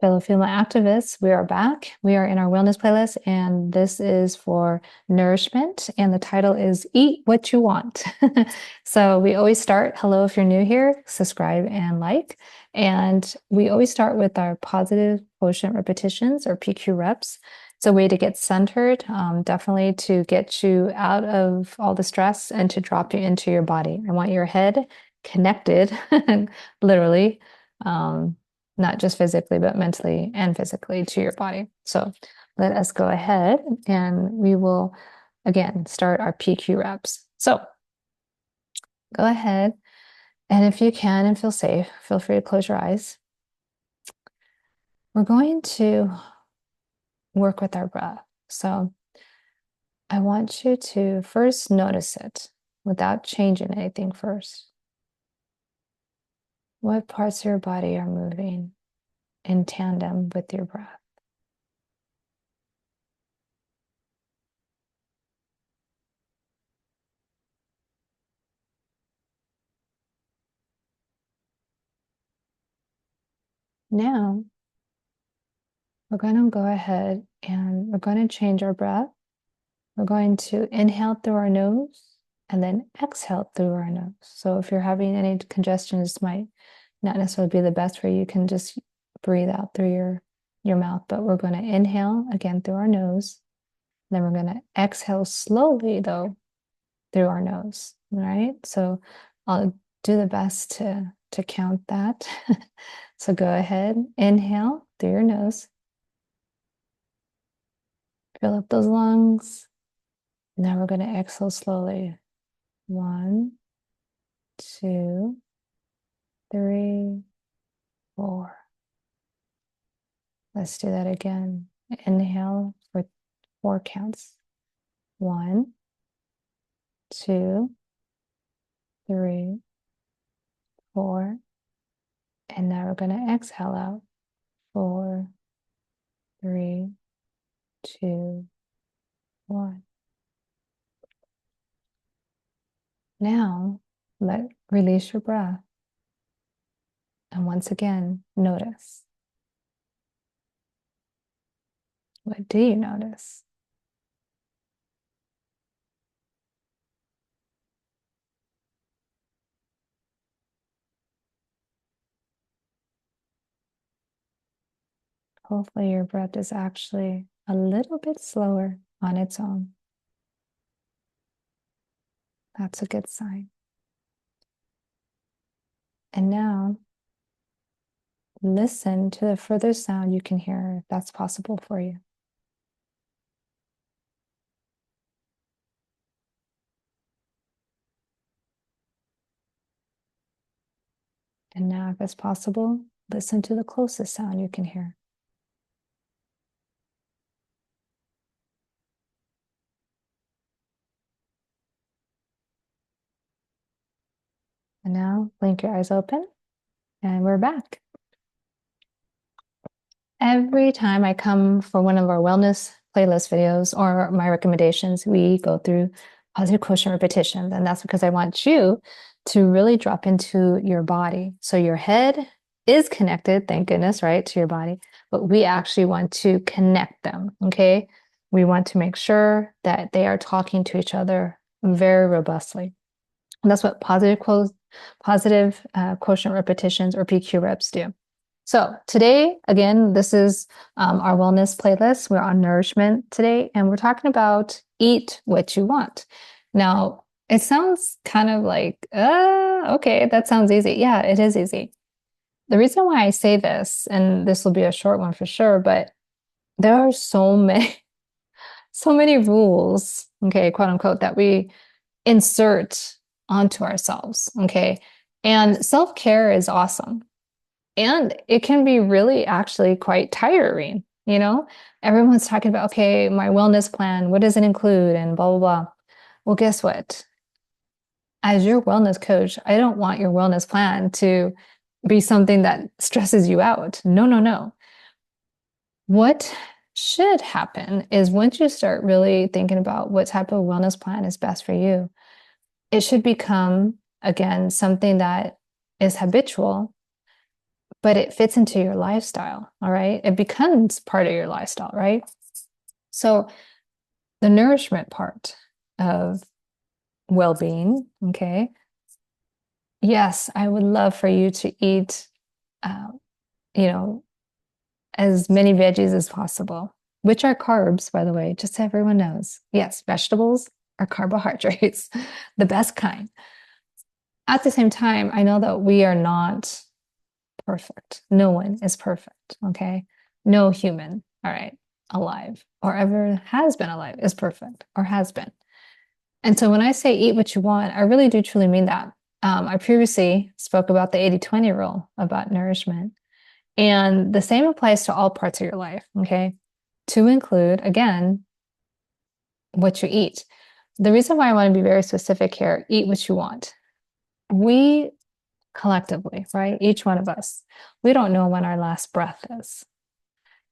Fellow female activists, we are back. We are in our wellness playlist, and this is for nourishment. And the title is Eat What You Want. So we always start, hello, if you're new here, subscribe and like. And we always start with our positive quotient repetitions or PQ reps. It's a way to get centered, definitely to get you out of all the stress and to drop you into your body. I want your head connected, literally. Not just physically, but mentally and physically to your body. So let us go ahead and we will, again, start our PQ reps. So go ahead, and if you can and feel safe, feel free to close your eyes. We're going to work with our breath. So I want you to first notice it without changing anything first. What parts of your body are moving in tandem with your breath? Now, we're going to go ahead and we're going to change our breath. We're going to inhale through our nose and then exhale through our nose. So if you're having any congestion, this might not necessarily be the best for you. You can just breathe out through your mouth, but we're going to inhale again through our nose. Then we're going to exhale slowly though through our nose. All right. So I'll do the best to count that. So go ahead, inhale through your nose. Fill up those lungs. Now we're going to exhale slowly. 1, 2, 3, 4. Let's do that again. Inhale for 4 counts. 1, 2, 3, 4. And now we're going to exhale out. 4, 3, 2, 1. Now, release your breath. And once again, notice. What do you notice? Hopefully your breath is actually a little bit slower on its own. That's a good sign. And now, listen to the further sound you can hear if that's possible for you. And now, if it's possible, listen to the closest sound you can hear. And now, blink your eyes open, and we're back. Every time I come for one of our wellness playlist videos or my recommendations, we go through positive quotient repetitions. And that's because I want you to really drop into your body. So your head is connected, thank goodness, right, to your body, but we actually want to connect them, okay? We want to make sure that they are talking to each other very robustly. And that's what positive quotient repetitions or PQ reps do. So today, again, this is our wellness playlist. We're on nourishment today, and we're talking about eat what you want. Now, it sounds kind of like, okay, that sounds easy. Yeah, it is easy. The reason why I say this, and this will be a short one for sure, but there are so many rules, okay, quote unquote, that we insert onto ourselves, okay? And self-care is awesome. And it can be really actually quite tiring, you know? Everyone's talking about, okay, my wellness plan, what does it include? And blah, blah, blah. Well, guess what? As your wellness coach, I don't want your wellness plan to be something that stresses you out. No, no, no. What should happen is once you start really thinking about what type of wellness plan is best for you, it should become, again, something that is habitual, but it fits into your lifestyle. All right. It becomes part of your lifestyle, right? So the nourishment part of well-being, okay. Yes, I would love for you to eat, uh, you know, as many veggies as possible, which are carbs, by the way, just so everyone knows. Yes, vegetables are carbohydrates, the best kind. At the same time, I know that we are not perfect. No one is perfect, okay? No human, all right, alive or ever has been alive is perfect or has been. And so when I say eat what you want, I really do truly mean that. I previously spoke about the 80-20 rule about nourishment. And the same applies to all parts of your life, okay? To include, again, what you eat. The reason why I want to be very specific here, eat what you want. We collectively, right? Each one of us, we don't know when our last breath is.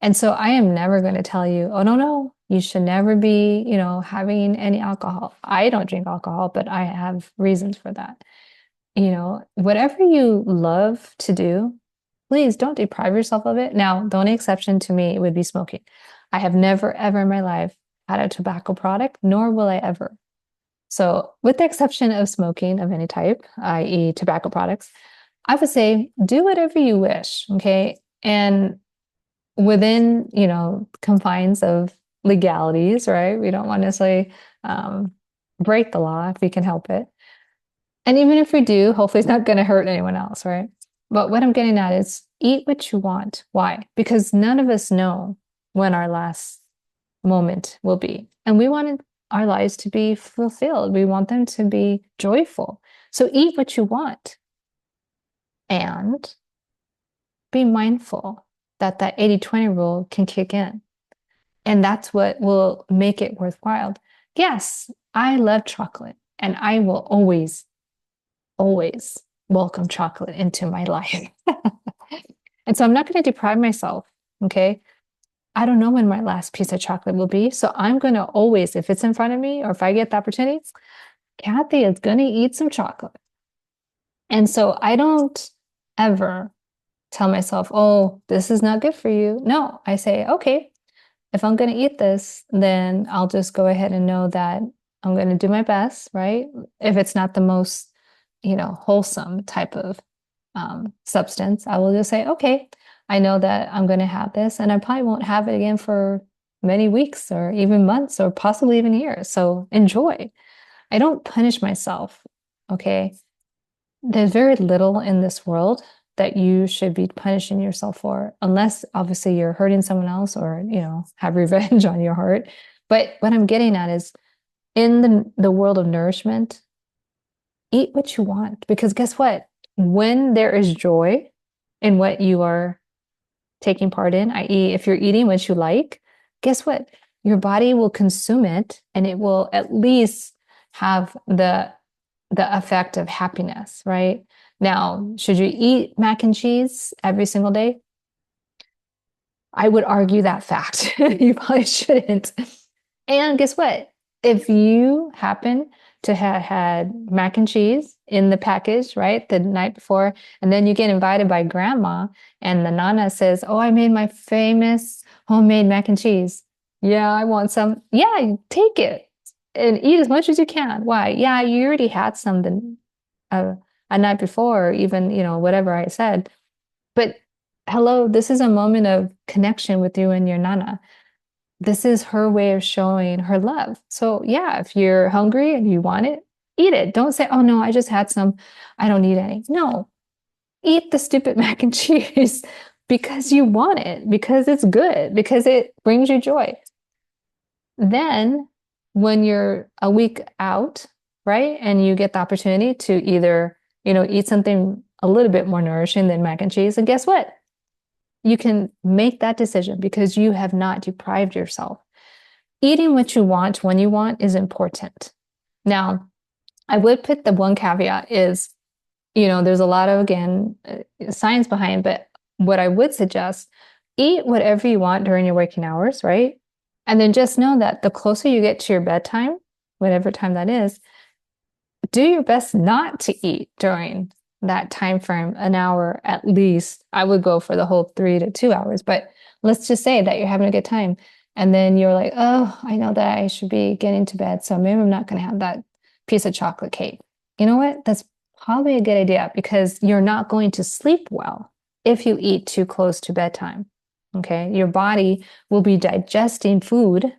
And so I am never going to tell you, oh, no, you should never be, having any alcohol. I don't drink alcohol, but I have reasons for that. Whatever you love to do, please don't deprive yourself of it. Now, the only exception to me would be smoking. I have never, ever in my life had a tobacco product, nor will I ever. So, with the exception of smoking of any type, i.e., tobacco products, I would say do whatever you wish, okay? And within, confines of legalities, right? We don't want to necessarily break the law if we can help it. And even if we do, hopefully it's not going to hurt anyone else, right? But what I'm getting at is eat what you want. Why? Because none of us know when our last moment will be. And we want our lives to be fulfilled. We want them to be joyful. So eat what you want and be mindful that 80-20 rule can kick in. And that's what will make it worthwhile. Yes, I love chocolate and I will always welcome chocolate into my life. And so I'm not going to deprive myself. Okay. I don't know when my last piece of chocolate will be. So I'm going to always, if it's in front of me or if I get the opportunity, Cathy is going to eat some chocolate. And so I don't ever tell myself, oh, this is not good for you. No, I say, okay, if I'm going to eat this, then I'll just go ahead and know that I'm going to do my best, right? If it's not the most, wholesome type of substance, I will just say, okay, I know that I'm going to have this and I probably won't have it again for many weeks or even months or possibly even years. So enjoy. I don't punish myself. Okay. There's very little in this world that you should be punishing yourself for, unless obviously you're hurting someone else or, have revenge on your heart. But what I'm getting at is in the world of nourishment, eat what you want, because guess what? When there is joy in what you are taking part in, i.e., if you're eating what you like, guess what? Your body will consume it and it will at least have the effect of happiness, right? Now, should you eat mac and cheese every single day? I would argue that fact. You probably shouldn't. And guess what? If you happen to have had mac and cheese in the package, right, the night before, and then you get invited by grandma and the nana says, oh, I made my famous homemade mac and cheese. Yeah, I want some. Yeah, take it and eat as much as you can. Why? Yeah, you already had something a night before, or even, whatever I said. But hello, this is a moment of connection with you and your nana. This is her way of showing her love. So yeah, if you're hungry and you want it, eat it. Don't say, oh no, I just had some. I don't need any. No, eat the stupid mac and cheese because you want it, because it's good, because it brings you joy. Then when you're a week out, right, and you get the opportunity to either, eat something a little bit more nourishing than mac and cheese, and guess what? You can make that decision because you have not deprived yourself. Eating what you want when you want is important. Now, I would put the one caveat is, there's a lot of, again, science behind, but what I would suggest, eat whatever you want during your waking hours, right? And then just know that the closer you get to your bedtime, whatever time that is, do your best not to eat during that time frame, an hour at least. I would go for the whole 3 to 2 hours, but let's just say that you're having a good time. And then you're like, oh, I know that I should be getting to bed. So maybe I'm not going to have that piece of chocolate cake. You know what? That's probably a good idea because you're not going to sleep well if you eat too close to bedtime. Okay. Your body will be digesting food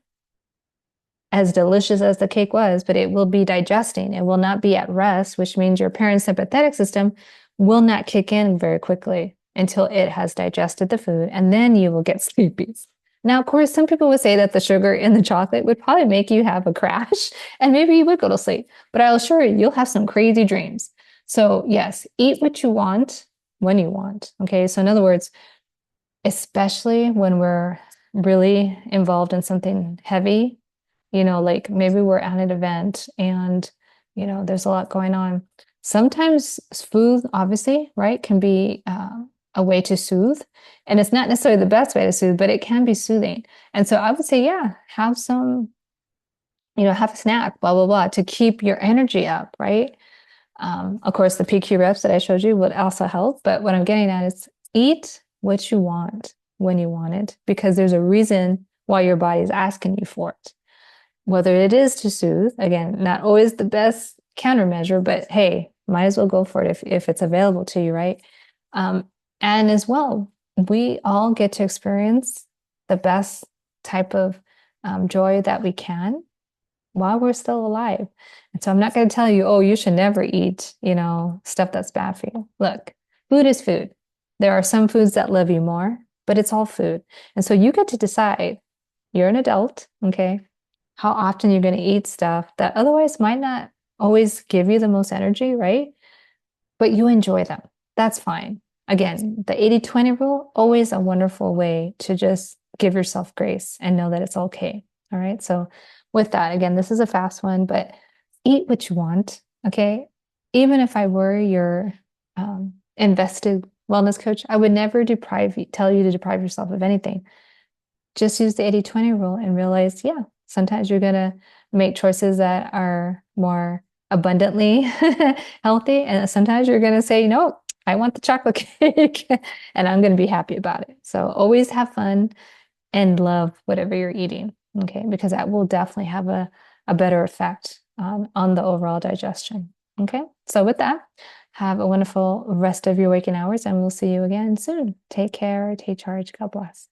as delicious as the cake was, but it will be digesting. It will not be at rest, which means your parasympathetic system will not kick in very quickly until it has digested the food, and then you will get sleepy. Now, of course, some people would say that the sugar in the chocolate would probably make you have a crash, and maybe you would go to sleep, but I'll assure you, you'll have some crazy dreams. So, yes, eat what you want when you want. Okay. So, in other words, especially when we're really involved in something heavy, like maybe we're at an event and, there's a lot going on. Sometimes food, obviously, right, can be a way to soothe. And it's not necessarily the best way to soothe, but it can be soothing. And so I would say, yeah, have some, have a snack, blah, blah, blah, to keep your energy up, right? Of course, the PQ reps that I showed you would also help. But what I'm getting at is eat what you want when you want it, because there's a reason why your body is asking you for it. Whether it is to soothe, again, not always the best countermeasure, but hey, might as well go for it if it's available to you, right? And as well, we all get to experience the best type of joy that we can while we're still alive. And so I'm not going to tell you, oh, you should never eat, stuff that's bad for you. Look, food is food. There are some foods that love you more, but it's all food. And so you get to decide. You're an adult, okay? How often you're going to eat stuff that otherwise might not always give you the most energy, right? But you enjoy them. That's fine. Again, the 80-20 rule, always a wonderful way to just give yourself grace and know that it's okay. All right. So, with that, again, this is a fast one, but eat what you want. Okay. Even if I were your invested wellness coach, I would never tell you to deprive yourself of anything. Just use the 80-20 rule and realize, yeah, sometimes you're going to make choices that are more abundantly healthy. And sometimes you're going to say, no, I want the chocolate cake and I'm going to be happy about it. So always have fun and love whatever you're eating. Okay. Because that will definitely have a better effect on the overall digestion. Okay. So with that, have a wonderful rest of your waking hours and we'll see you again soon. Take care. Take charge. God bless.